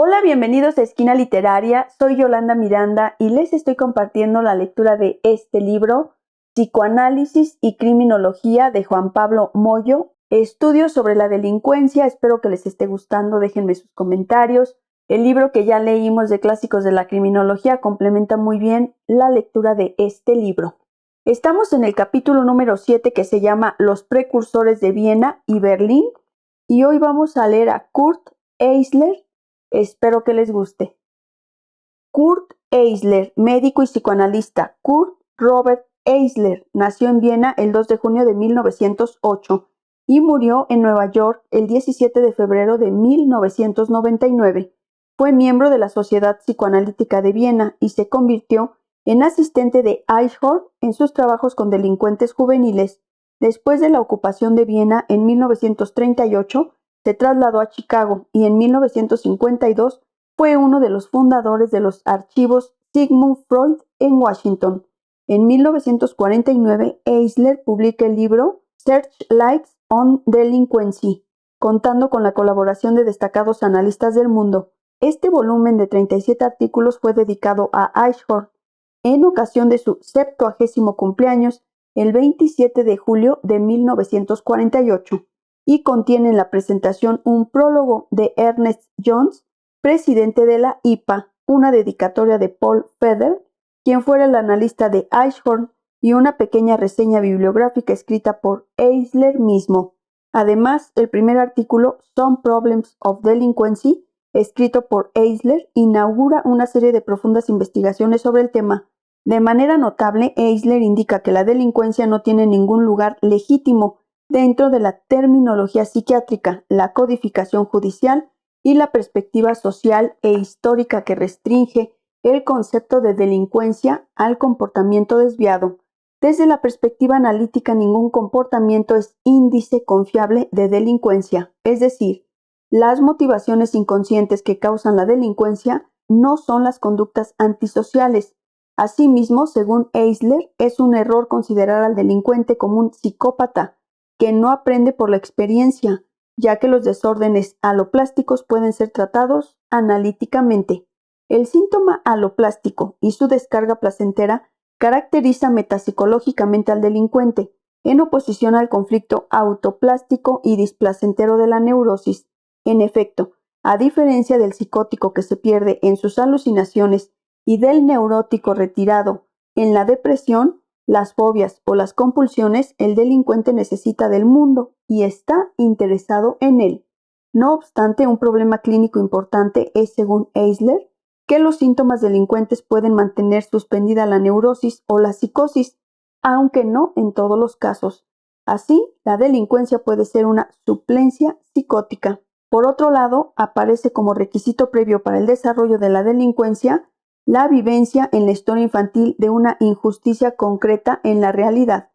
Hola, bienvenidos a Esquina Literaria, soy Yolanda Miranda y les estoy compartiendo la lectura de este libro, Psicoanálisis y Criminología de Juan Pablo Moyo, estudios sobre la delincuencia. Espero que les esté gustando, déjenme sus comentarios. El libro que ya leímos de clásicos de la criminología complementa muy bien la lectura de este libro. Estamos en el capítulo número 7 que se llama Los precursores de Viena y Berlín y hoy vamos a leer a Kurt Eisler. Espero que les guste. Kurt Eisler, médico y psicoanalista. Kurt Robert Eisler nació en Viena el 2 de junio de 1908 y murió en Nueva York el 17 de febrero de 1999. Fue miembro de la Sociedad Psicoanalítica de Viena y se convirtió en asistente de Eichhorn en sus trabajos con delincuentes juveniles. Después de la ocupación de Viena en 1938, se trasladó a Chicago y en 1952 fue uno de los fundadores de los archivos Sigmund Freud en Washington. En 1949, Eisler publica el libro Searchlights on Delinquency, contando con la colaboración de destacados analistas del mundo. Este volumen de 37 artículos fue dedicado a Eichhorn en ocasión de su 70º cumpleaños el 27 de julio de 1948. Y contiene en la presentación un prólogo de Ernest Jones, presidente de la IPA, una dedicatoria de Paul Feder, quien fuera el analista de Eichhorn, y una pequeña reseña bibliográfica escrita por Eisler mismo. Además, el primer artículo, Some Problems of Delinquency, escrito por Eisler, inaugura una serie de profundas investigaciones sobre el tema. De manera notable, Eisler indica que la delincuencia no tiene ningún lugar legítimo dentro de la terminología psiquiátrica, la codificación judicial y la perspectiva social e histórica que restringe el concepto de delincuencia al comportamiento desviado. Desde la perspectiva analítica, ningún comportamiento es índice confiable de delincuencia, es decir, las motivaciones inconscientes que causan la delincuencia no son las conductas antisociales. Asimismo, según Eisler, es un error considerar al delincuente como un psicópata que no aprende por la experiencia, ya que los desórdenes aloplásticos pueden ser tratados analíticamente. El síntoma aloplástico y su descarga placentera caracteriza metapsicológicamente al delincuente, en oposición al conflicto autoplástico y displacentero de la neurosis. En efecto, a diferencia del psicótico que se pierde en sus alucinaciones y del neurótico retirado en la depresión, las fobias o las compulsiones, el delincuente necesita del mundo y está interesado en él. No obstante, un problema clínico importante es, según Eisler, que los síntomas delincuentes pueden mantener suspendida la neurosis o la psicosis, aunque no en todos los casos. Así, la delincuencia puede ser una suplencia psicótica. Por otro lado, aparece como requisito previo para el desarrollo de la delincuencia la vivencia en la historia infantil de una injusticia concreta en la realidad,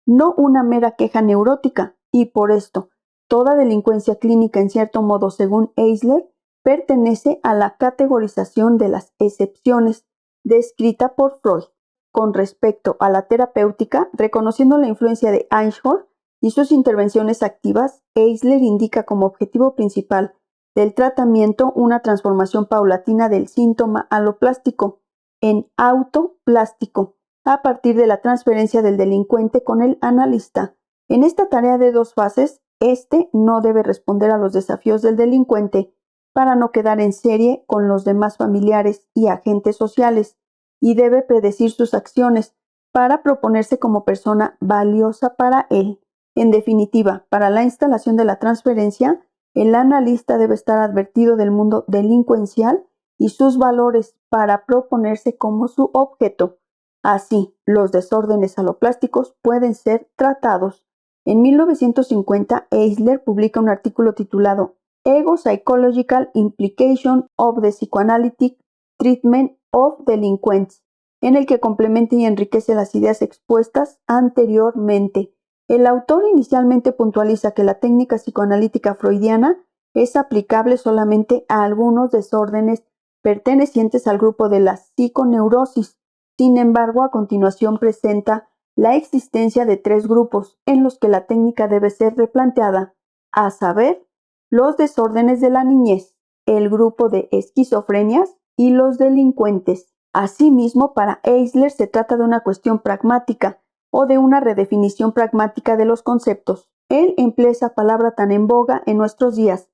no una mera queja neurótica, y por esto, toda delincuencia clínica, en cierto modo, según Eisler, pertenece a la categorización de las excepciones descrita por Freud. Con respecto a la terapéutica, reconociendo la influencia de Eichhorn y sus intervenciones activas, Eisler indica como objetivo principal del tratamiento una transformación paulatina del síntoma aloplástico en autoplástico a partir de la transferencia del delincuente con el analista. En esta tarea de dos fases, este no debe responder a los desafíos del delincuente para no quedar en serie con los demás familiares y agentes sociales, y debe predecir sus acciones para proponerse como persona valiosa para él. En definitiva, para la instalación de la transferencia, el analista debe estar advertido del mundo delincuencial y sus valores para proponerse como su objeto. Así, los desórdenes aloplásticos pueden ser tratados. En 1950, Eisler publica un artículo titulado Ego Psychological Implication of the Psychoanalytic Treatment of Delinquents, en el que complementa y enriquece las ideas expuestas anteriormente. El autor inicialmente puntualiza que la técnica psicoanalítica freudiana es aplicable solamente a algunos desórdenes pertenecientes al grupo de la psiconeurosis. Sin embargo, a continuación presenta la existencia de tres grupos en los que la técnica debe ser replanteada, a saber, los desórdenes de la niñez, el grupo de esquizofrenias y los delincuentes. Asimismo, para Eisler se trata de una cuestión pragmática o de una redefinición pragmática de los conceptos. Él emplea esa palabra tan en boga en nuestros días,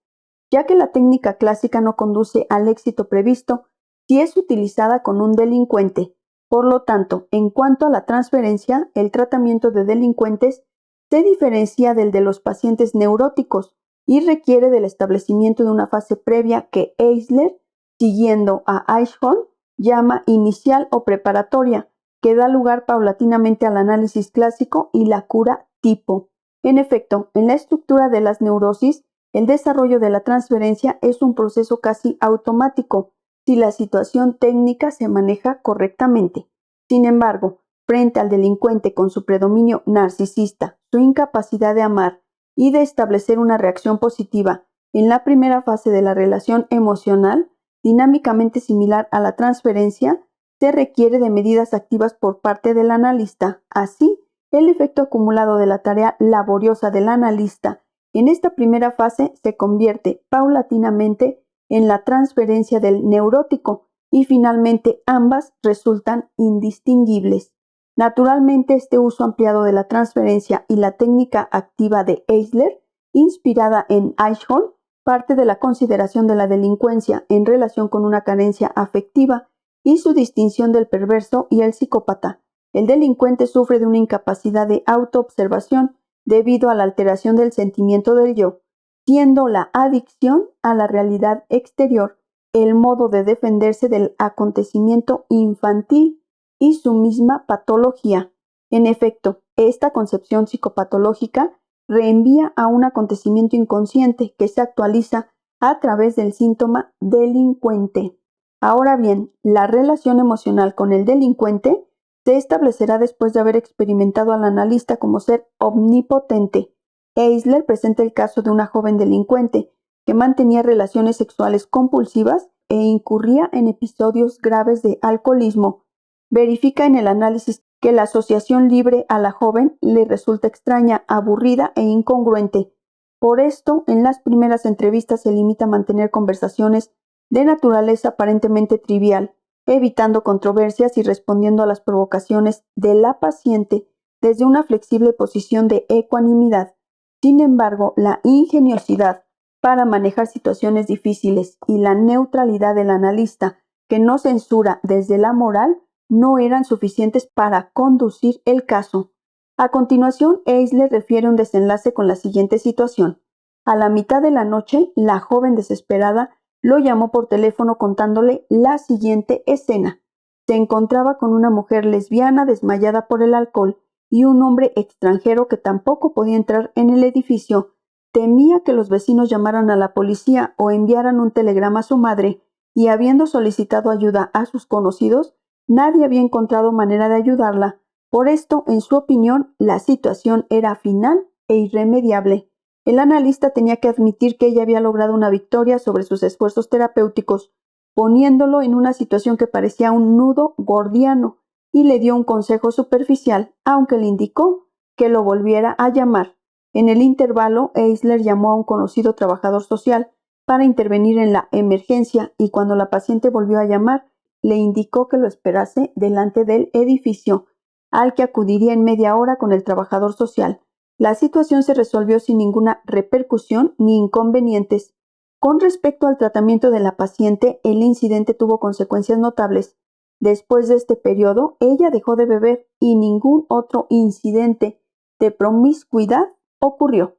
ya que la técnica clásica no conduce al éxito previsto si es utilizada con un delincuente. Por lo tanto, en cuanto a la transferencia, el tratamiento de delincuentes se diferencia del de los pacientes neuróticos y requiere del establecimiento de una fase previa que Eisler, siguiendo a Eichhorn, llama inicial o preparatoria, que da lugar paulatinamente al análisis clásico y la cura tipo. En efecto, en la estructura de las neurosis, el desarrollo de la transferencia es un proceso casi automático si la situación técnica se maneja correctamente. Sin embargo, frente al delincuente con su predominio narcisista, su incapacidad de amar y de establecer una reacción positiva en la primera fase de la relación emocional, dinámicamente similar a la transferencia, se requiere de medidas activas por parte del analista. Así, el efecto acumulado de la tarea laboriosa del analista en esta primera fase se convierte paulatinamente en la transferencia del neurótico y finalmente ambas resultan indistinguibles. Naturalmente, este uso ampliado de la transferencia y la técnica activa de Eisler, inspirada en Eichhorn, parte de la consideración de la delincuencia en relación con una carencia afectiva y su distinción del perverso y el psicópata. El delincuente sufre de una incapacidad de autoobservación debido a la alteración del sentimiento del yo, siendo la adicción a la realidad exterior el modo de defenderse del acontecimiento infantil y su misma patología. En efecto, esta concepción psicopatológica reenvía a un acontecimiento inconsciente que se actualiza a través del síntoma delincuente. Ahora bien, la relación emocional con el delincuente se establecerá después de haber experimentado al analista como ser omnipotente. Eisler presenta el caso de una joven delincuente que mantenía relaciones sexuales compulsivas e incurría en episodios graves de alcoholismo. Verifica en el análisis que la asociación libre a la joven le resulta extraña, aburrida e incongruente. Por esto, en las primeras entrevistas se limita a mantener conversaciones de naturaleza aparentemente trivial, evitando controversias y respondiendo a las provocaciones de la paciente desde una flexible posición de ecuanimidad. Sin embargo, la ingeniosidad para manejar situaciones difíciles y la neutralidad del analista, que no censura desde la moral, no eran suficientes para conducir el caso. A continuación, Eisler refiere un desenlace con la siguiente situación. A la mitad de la noche, la joven desesperada lo llamó por teléfono contándole la siguiente escena. Se encontraba con una mujer lesbiana desmayada por el alcohol y un hombre extranjero que tampoco podía entrar en el edificio. Temía que los vecinos llamaran a la policía o enviaran un telegrama a su madre, y habiendo solicitado ayuda a sus conocidos, nadie había encontrado manera de ayudarla. Por esto, en su opinión, la situación era final e irremediable. El analista tenía que admitir que ella había logrado una victoria sobre sus esfuerzos terapéuticos, poniéndolo en una situación que parecía un nudo gordiano, y le dio un consejo superficial, aunque le indicó que lo volviera a llamar. En el intervalo, Eisler llamó a un conocido trabajador social para intervenir en la emergencia y cuando la paciente volvió a llamar, le indicó que lo esperase delante del edificio, al que acudiría en media hora con el trabajador social. La situación se resolvió sin ninguna repercusión ni inconvenientes. Con respecto al tratamiento de la paciente, el incidente tuvo consecuencias notables. Después de este periodo, ella dejó de beber y ningún otro incidente de promiscuidad ocurrió.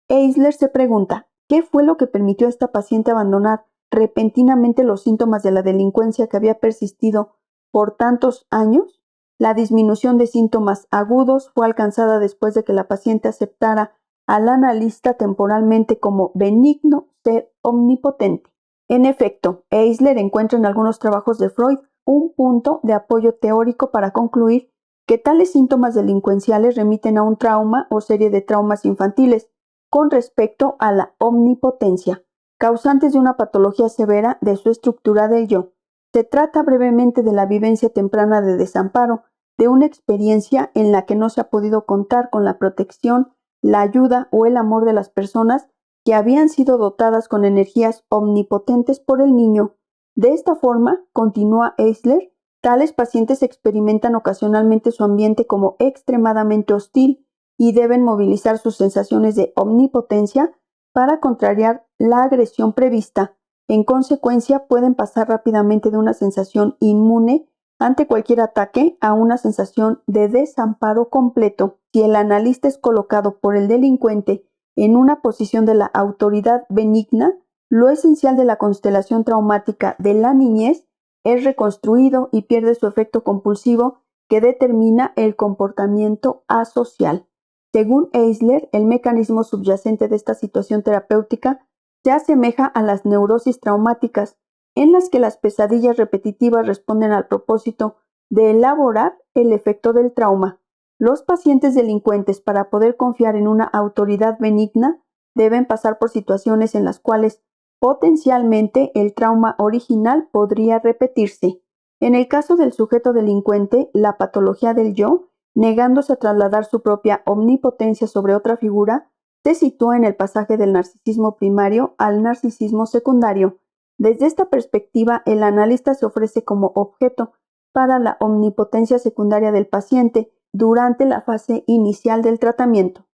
Eisler se pregunta, ¿qué fue lo que permitió a esta paciente abandonar repentinamente los síntomas de la delincuencia que había persistido por tantos años? La disminución de síntomas agudos fue alcanzada después de que la paciente aceptara al analista temporalmente como benigno ser omnipotente. En efecto, Eisler encuentra en algunos trabajos de Freud un punto de apoyo teórico para concluir que tales síntomas delincuenciales remiten a un trauma o serie de traumas infantiles con respecto a la omnipotencia, causantes de una patología severa de su estructura del yo. Se trata brevemente de la vivencia temprana de desamparo, de una experiencia en la que no se ha podido contar con la protección, la ayuda o el amor de las personas que habían sido dotadas con energías omnipotentes por el niño. De esta forma, continúa Eisler, tales pacientes experimentan ocasionalmente su ambiente como extremadamente hostil y deben movilizar sus sensaciones de omnipotencia para contrariar la agresión prevista. En consecuencia, pueden pasar rápidamente de una sensación inmune ante cualquier ataque a una sensación de desamparo completo. Si el analista es colocado por el delincuente en una posición de la autoridad benigna, lo esencial de la constelación traumática de la niñez es reconstruido y pierde su efecto compulsivo que determina el comportamiento asocial. Según Eisler, el mecanismo subyacente de esta situación terapéutica se asemeja a las neurosis traumáticas, en las que las pesadillas repetitivas responden al propósito de elaborar el efecto del trauma. Los pacientes delincuentes, para poder confiar en una autoridad benigna, deben pasar por situaciones en las cuales potencialmente el trauma original podría repetirse. En el caso del sujeto delincuente, la patología del yo, negándose a trasladar su propia omnipotencia sobre otra figura, se sitúa en el pasaje del narcisismo primario al narcisismo secundario. Desde esta perspectiva, el analista se ofrece como objeto para la omnipotencia secundaria del paciente durante la fase inicial del tratamiento.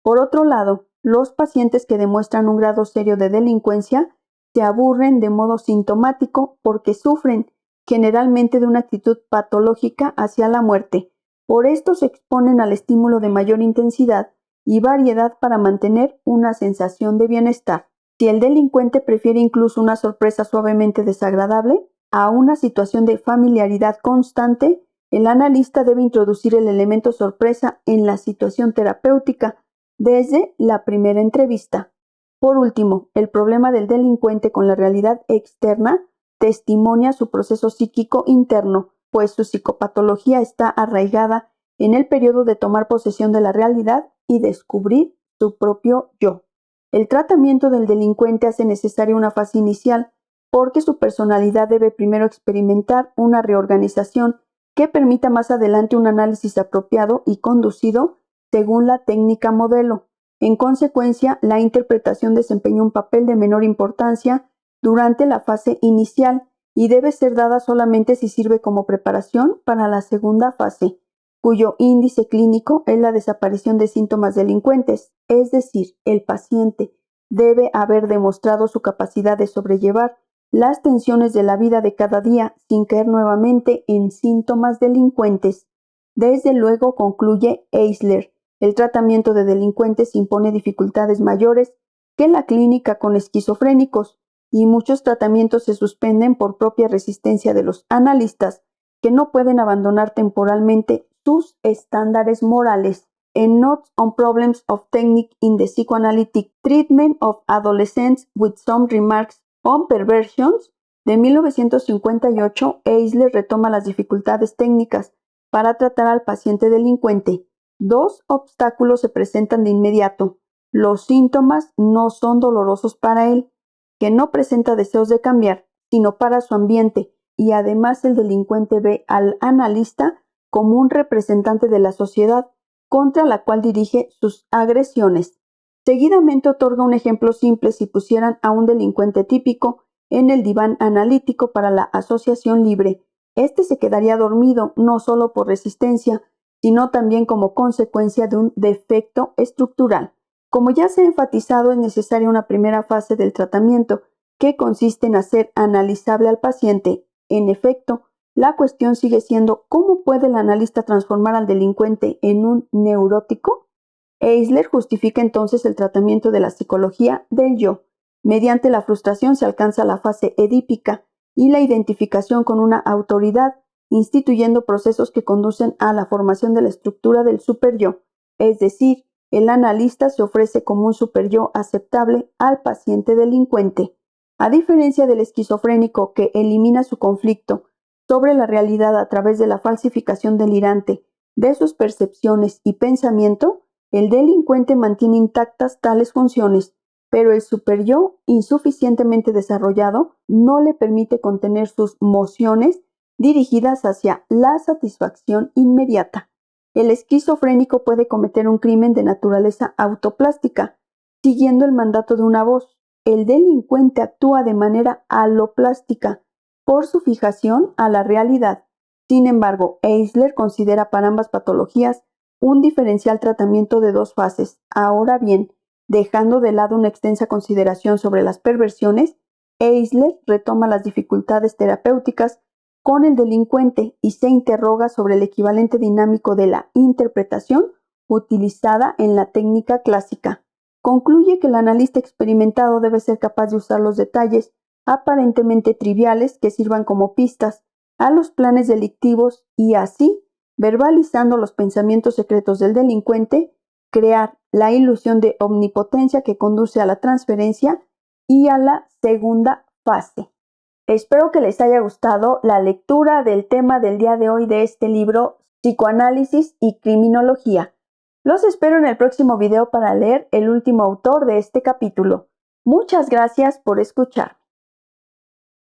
Por otro lado, los pacientes que demuestran un grado serio de delincuencia se aburren de modo sintomático porque sufren generalmente de una actitud patológica hacia la muerte. Por esto se exponen al estímulo de mayor intensidad y variedad para mantener una sensación de bienestar. Si el delincuente prefiere incluso una sorpresa suavemente desagradable a una situación de familiaridad constante, el analista debe introducir el elemento sorpresa en la situación terapéutica desde la primera entrevista. Por último, el problema del delincuente con la realidad externa testimonia su proceso psíquico interno, pues su psicopatología está arraigada en el periodo de tomar posesión de la realidad y descubrir su propio yo. El tratamiento del delincuente hace necesaria una fase inicial porque su personalidad debe primero experimentar una reorganización que permita más adelante un análisis apropiado y conducido según la técnica modelo. En consecuencia, la interpretación desempeña un papel de menor importancia durante la fase inicial y debe ser dada solamente si sirve como preparación para la segunda fase, cuyo índice clínico es la desaparición de síntomas delincuentes, es decir, el paciente debe haber demostrado su capacidad de sobrellevar las tensiones de la vida de cada día sin caer nuevamente en síntomas delincuentes. Desde luego, concluye Eisler, el tratamiento de delincuentes impone dificultades mayores que la clínica con esquizofrénicos, y muchos tratamientos se suspenden por propia resistencia de los analistas que no pueden abandonar temporalmente sus estándares morales. En Notes on Problems of Technique in the Psychoanalytic Treatment of Adolescents with Some Remarks on Perversions, de 1958, Eisler retoma las dificultades técnicas para tratar al paciente delincuente. Dos obstáculos se presentan de inmediato. Los síntomas no son dolorosos para él, que no presenta deseos de cambiar, sino para su ambiente, y además el delincuente ve al analista como un representante de la sociedad contra la cual dirige sus agresiones. Seguidamente otorga un ejemplo simple si pusieran a un delincuente típico en el diván analítico para la asociación libre. Este se quedaría dormido no solo por resistencia, sino también como consecuencia de un defecto estructural. Como ya se ha enfatizado, es necesaria una primera fase del tratamiento, que consiste en hacer analizable al paciente. En efecto, la cuestión sigue siendo ¿cómo puede el analista transformar al delincuente en un neurótico? Eisler justifica entonces el tratamiento de la psicología del yo. Mediante la frustración se alcanza la fase edípica y la identificación con una autoridad, instituyendo procesos que conducen a la formación de la estructura del superyo, es decir, el analista se ofrece como un superyo aceptable al paciente delincuente. A diferencia del esquizofrénico que elimina su conflicto sobre la realidad a través de la falsificación delirante de sus percepciones y pensamiento, el delincuente mantiene intactas tales funciones, pero el superyo, insuficientemente desarrollado, no le permite contener sus mociones dirigidas hacia la satisfacción inmediata. El esquizofrénico puede cometer un crimen de naturaleza autoplástica, siguiendo el mandato de una voz. El delincuente actúa de manera aloplástica por su fijación a la realidad. Sin embargo, Eisler considera para ambas patologías un diferencial tratamiento de dos fases. Ahora bien, dejando de lado una extensa consideración sobre las perversiones, Eisler retoma las dificultades terapéuticas con el delincuente y se interroga sobre el equivalente dinámico de la interpretación utilizada en la técnica clásica. Concluye que el analista experimentado debe ser capaz de usar los detalles aparentemente triviales que sirvan como pistas a los planes delictivos y así, verbalizando los pensamientos secretos del delincuente, crear la ilusión de omnipotencia que conduce a la transferencia y a la segunda fase. Espero que les haya gustado la lectura del tema del día de hoy de este libro, Psicoanálisis y Criminología. Los espero en el próximo video para leer el último autor de este capítulo. Muchas gracias por escuchar.